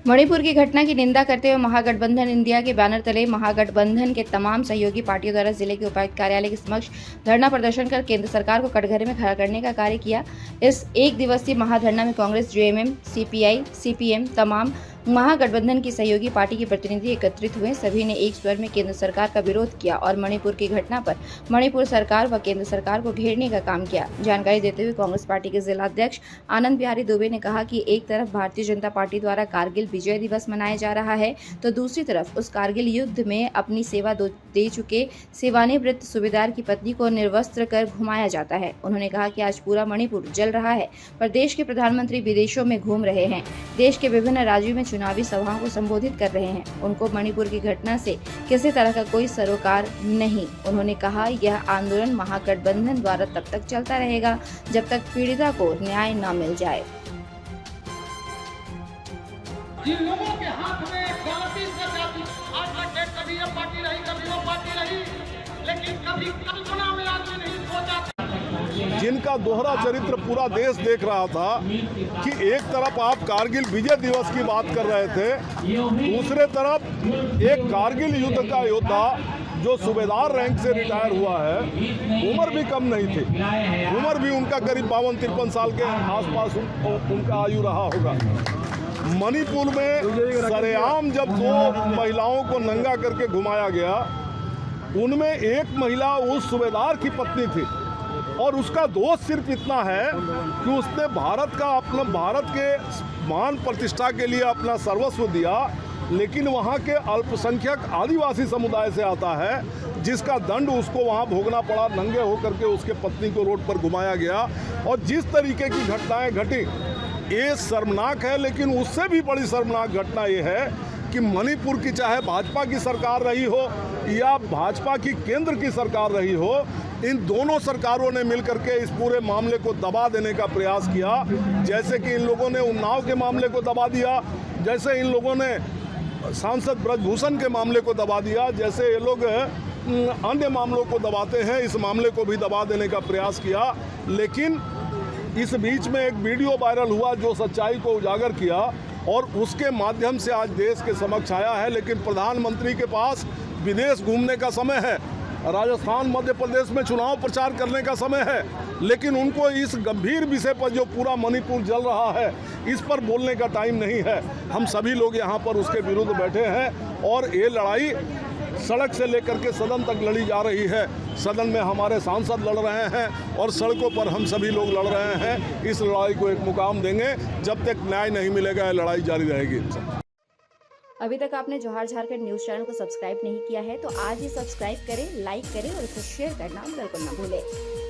मणिपुर की घटना की निंदा करते हुए महागठबंधन इंडिया के बैनर तले महागठबंधन के तमाम सहयोगी पार्टियों द्वारा जिले के उपायुक्त कार्यालय के समक्ष धरना प्रदर्शन कर केंद्र सरकार को कटघरे में खड़ा करने का कार्य किया। इस एक दिवसीय महाधरना में कांग्रेस, जेएमएम, सीपीआई, सीपीएम तमाम महागठबंधन की सहयोगी पार्टी के प्रतिनिधि एकत्रित हुए। सभी ने एक स्वर में केंद्र सरकार का विरोध किया और मणिपुर की घटना पर मणिपुर सरकार व केंद्र सरकार को घेरने का काम किया। जानकारी देते हुए कांग्रेस पार्टी के जिला अध्यक्ष आनंद बिहारी दुबे ने कहा कि एक तरफ भारतीय जनता पार्टी द्वारा कारगिल विजय दिवस मनाया जा रहा है, तो दूसरी तरफ उस कारगिल युद्ध में अपनी सेवा दे चुके सेवानिवृत्त सूबेदार की पत्नी को निर्वस्त्र कर घुमाया जाता है। उन्होंने कहा कि आज पूरा मणिपुर जल रहा है, पर देश के प्रधानमंत्री विदेशों में घूम रहे हैं, देश के विभिन्न राज्यों में चुनावी सभाओं को संबोधित कर रहे हैं। उनको मणिपुर की घटना से किसी तरह का कोई सरोकार नहीं। उन्होंने कहा यह आंदोलन महागठबंधन द्वारा तब तक चलता रहेगा जब तक पीड़िता को न्याय न मिल जाए। जिन लोगों के हाथ में जाति से जाति आज तक एक कभी ये पार्टी रही, कभी वो पार्टी रही, लेकिन कभी कल्पना में आदमी नहीं सोचा। जिनका दोहरा चरित्र पूरा देश देख रहा था कि एक तरफ आप कारगिल विजय दिवस की बात कर रहे थे, दूसरे तरफ एक कारगिल युद्ध का योद्धा जो सूबेदार रैंक से रिटायर हुआ है, उम्र भी कम नहीं थी, उम्र भी उनका करीब 52-53 साल के आसपास उनका आयु रहा होगा। मणिपुर में सरेआम जब 2 महिलाओं को नंगा करके घुमाया गया, उनमें एक महिला उस सूबेदार की पत्नी थी और उसका दोष सिर्फ इतना है कि उसने भारत के मान प्रतिष्ठा के लिए अपना सर्वस्व दिया, लेकिन वहाँ के अल्पसंख्यक आदिवासी समुदाय से आता है, जिसका दंड उसको वहाँ भोगना पड़ा। नंगे होकर के उसके पत्नी को रोड पर घुमाया गया और जिस तरीके की घटनाएं घटी, ये शर्मनाक है। लेकिन उससे भी बड़ी शर्मनाक घटना ये है कि मणिपुर की चाहे भाजपा की सरकार रही हो या भाजपा की केंद्र की सरकार रही हो, इन दोनों सरकारों ने मिलकर के इस पूरे मामले को दबा देने का प्रयास किया। जैसे कि इन लोगों ने उन्नाव के मामले को दबा दिया, जैसे इन लोगों ने सांसद ब्रजभूषण के मामले को दबा दिया, जैसे ये लोग अन्य मामलों को दबाते हैं, इस मामले को भी दबा देने का प्रयास किया। लेकिन इस बीच में एक वीडियो वायरल हुआ जो सच्चाई को उजागर किया और उसके माध्यम से आज देश के समक्ष आया है। लेकिन प्रधानमंत्री के पास विदेश घूमने का समय है, राजस्थान, मध्य प्रदेश में चुनाव प्रचार करने का समय है, लेकिन उनको इस गंभीर विषय पर जो पूरा मणिपुर जल रहा है, इस पर बोलने का टाइम नहीं है। हम सभी लोग यहाँ पर उसके विरुद्ध बैठे हैं और ये लड़ाई सड़क से लेकर के सदन तक लड़ी जा रही है। सदन में हमारे सांसद लड़ रहे हैं और सड़कों पर हम सभी लोग लड़ रहे हैं। इस लड़ाई को एक मुकाम देंगे, जब तक न्याय नहीं मिलेगा ये लड़ाई जारी रहेगी। अभी तक आपने जोहार झारखंड न्यूज चैनल को सब्सक्राइब नहीं किया है तो आज ही सब्सक्राइब करें, लाइक करें और इसे शेयर करना बिल्कुल न भूलें।